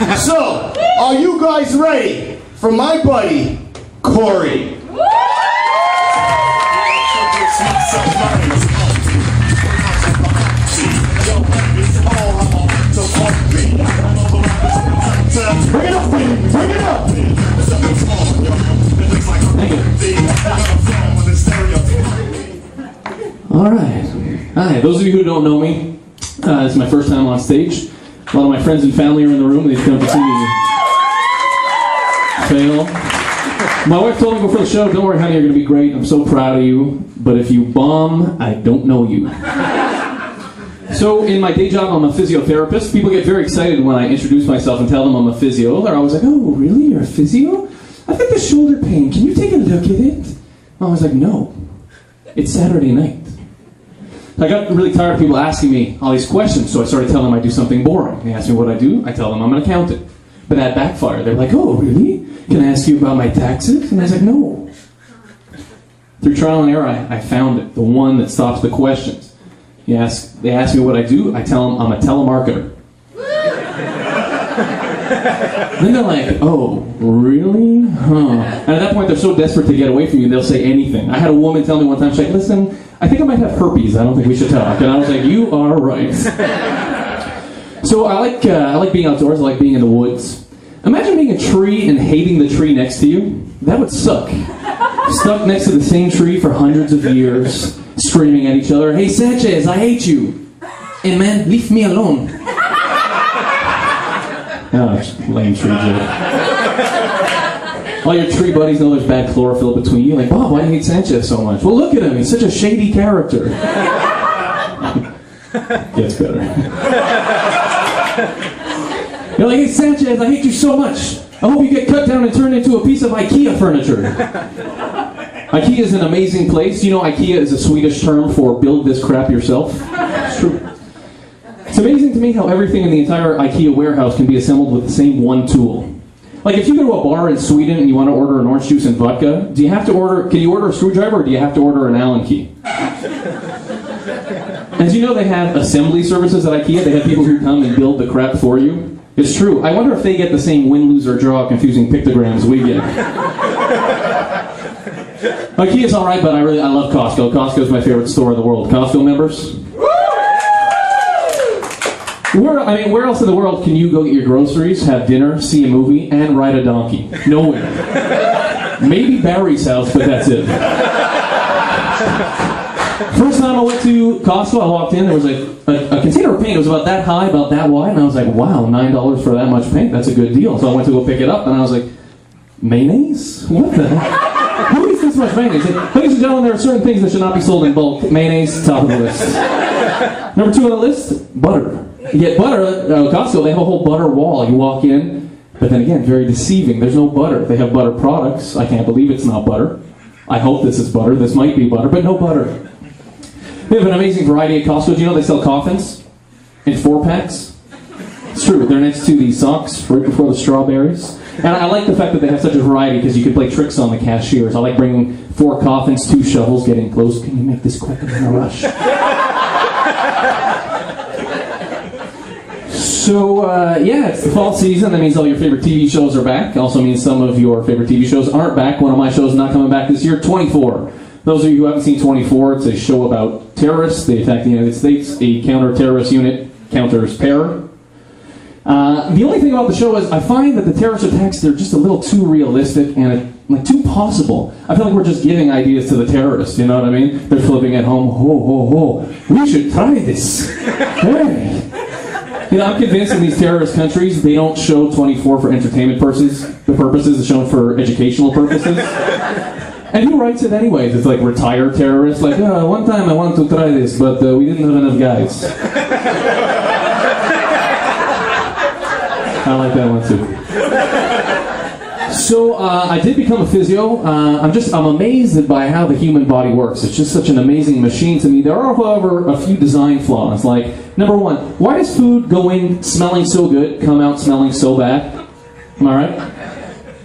So, are you guys ready for my buddy, Corey? Bring it up, bring it up! Alright. Hi, those of you who don't know me, this is my first time on stage. A lot of my friends and family are in the room. They've come to see me fail. My wife told me before the show, don't worry honey, you're going to be great. I'm so proud of you. But if you bomb, I don't know you. So in my day job, I'm a physiotherapist. People get very excited when I introduce myself and tell them I'm a physio. They're always like, oh, really? You're a physio? I've got this shoulder pain. Can you take a look at it? I was like, no. It's Saturday night. I got really tired of people asking me all these questions, so I started telling them I do something boring. They ask me what I do. I tell them I'm an accountant. But that backfired. They're like, oh, really? Can I ask you about my taxes? And I was like, no. Through trial and error, I found it. The one that stops the questions. They ask me what I do, I tell them I'm a telemarketer. Then they're like, oh, really? Huh. And at that point, they're so desperate to get away from you, they'll say anything. I had a woman tell me one time, she's like, listen, I think I might have herpes, I don't think we should talk. And I was like, you are right. So I like being outdoors, I like being in the woods. Imagine being a tree and hating the tree next to you. That would suck. Stuck next to the same tree for hundreds of years, screaming at each other, hey Sanchez, I hate you. Hey man, leave me alone. Oh, lame tree joke. All your tree buddies know there's bad chlorophyll between you. Like, Bob, why do you hate Sanchez so much? Well, look at him. He's such a shady character. Gets better. You're like, hey Sanchez, I hate you so much. I hope you get cut down and turned into a piece of IKEA furniture. IKEA is an amazing place. You know, IKEA is a Swedish term for build this crap yourself. It's true. It's amazing to me how everything in the entire IKEA warehouse can be assembled with the same one tool. Like if you go to a bar in Sweden and you want to order an orange juice and vodka, can you order a screwdriver or do you have to order an Allen key? As you know, they have assembly services at IKEA. They have people who come and build the crap for you. It's true. I wonder if they get the same win, lose, or draw confusing pictograms we get. IKEA's alright, but I love Costco. Costco's my favorite store in the world. Costco members? Where else in the world can you go get your groceries, have dinner, see a movie, and ride a donkey? Nowhere. Maybe Barry's house, but that's it. First time I went to Costco, I walked in, there was a container of paint. It was about that high, about that wide, and I was like, wow, $9 for that much paint, that's a good deal. So I went to go pick it up, and I was like, mayonnaise? What the heck? Who eats this much mayonnaise? Ladies and gentlemen, there are certain things that should not be sold in bulk. Mayonnaise, top of the list. Number 2 on the list, butter. You get butter at Costco, they have a whole butter wall. You walk in, but then again, very deceiving. There's no butter. They have butter products. I can't believe it's not butter. I hope this is butter. This might be butter, but no butter. They have an amazing variety at Costco. Do you know they sell coffins in 4-packs? It's true. They're next to the socks right before the strawberries. And I like the fact that they have such a variety because you can play tricks on the cashiers. I like bringing 4 coffins, 2 shovels, getting close. Can you make this quick? I'm in a rush. So, yeah, it's the fall season. That means all your favorite TV shows are back. Also means some of your favorite TV shows aren't back. One of my shows is not coming back this year, 24. Those of you who haven't seen 24, it's a show about terrorists. They attack the United States. A counter-terrorist unit counters terror. The only thing about the show is I find that the terrorist attacks, they're just a little too realistic and too possible. I feel like we're just giving ideas to the terrorists, you know what I mean? They're flipping at home, ho, ho, ho, we should try this. Hey. You know, I'm convinced in these terrorist countries, they don't show 24 for entertainment purposes. The purposes are shown for educational purposes. And who writes it anyways? It's like retired terrorists, like, oh, one time I wanted to try this, but we didn't have enough guys. I like that one too. So I did become a physio. I'm amazed by how the human body works. It's just such an amazing machine to me. There are, however, a few design flaws. Like, number 1, why does food go in smelling so good, come out smelling so bad? Am I right?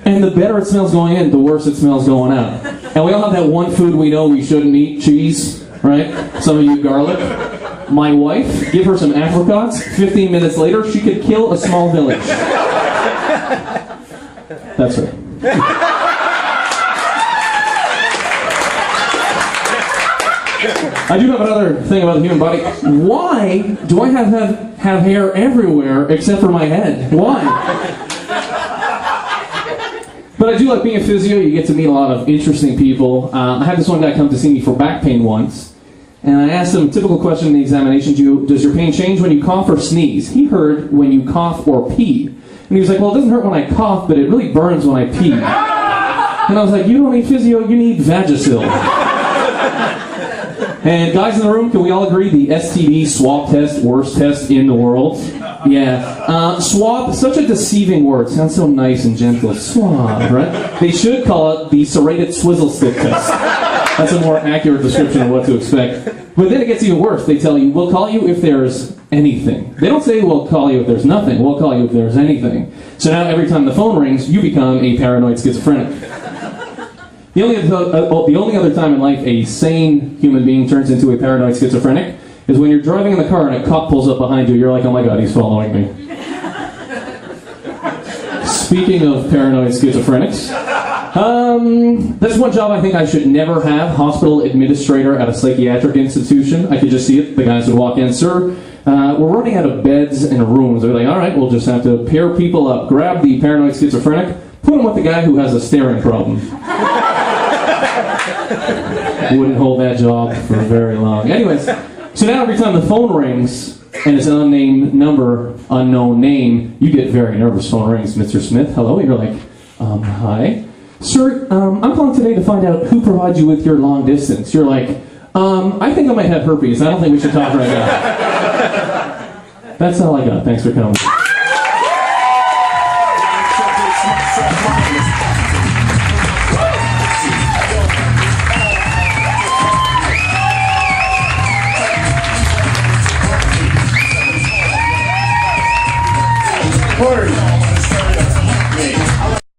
And the better it smells going in, the worse it smells going out. And we all have that one food we know we shouldn't eat, cheese, right? Some of you garlic. My wife, give her some apricots, 15 minutes later, she could kill a small village. That's right. I do have another thing about the human body. Why do I have hair everywhere except for my head? Why? But I do like being a physio. You get to meet a lot of interesting people. I had this one guy come to see me for back pain once. And I asked him a typical question in the examination, does your pain change when you cough or sneeze? He heard when you cough or pee. And he was like, well, it doesn't hurt when I cough, but it really burns when I pee. And I was like, you don't need physio, you need Vagisil. And guys in the room, can we all agree the STD swab test, worst test in the world? Yeah. Swab, such a deceiving word. Sounds so nice and gentle. Swab, right? They should call it the serrated swizzle stick test. That's a more accurate description of what to expect. But then it gets even worse. They tell you, we'll call you if there's anything. They don't say we'll call you if there's nothing. We'll call you if there's anything. So now every time the phone rings, you become a paranoid schizophrenic. The only other time in life a sane human being turns into a paranoid schizophrenic is when you're driving in the car and a cop pulls up behind you. You're like, oh my God, he's following me. Speaking of paranoid schizophrenics, there's one job I think I should never have. Hospital administrator at a psychiatric institution. I could just see it. The guys would walk in, sir, we're running out of beds and rooms. They're like, all right, we'll just have to pair people up. Grab the paranoid schizophrenic, put him with the guy who has a staring problem. Wouldn't hold that job for very long. Anyways, so now every time the phone rings and it's an unnamed number, unknown name, you get very nervous. Phone rings, Mr. Smith, hello. You're like, hi. Sir, I'm calling today to find out who provides you with your long distance. You're like, I think I might have herpes. I don't think we should talk right now. That's all I got. Thanks for coming. Word.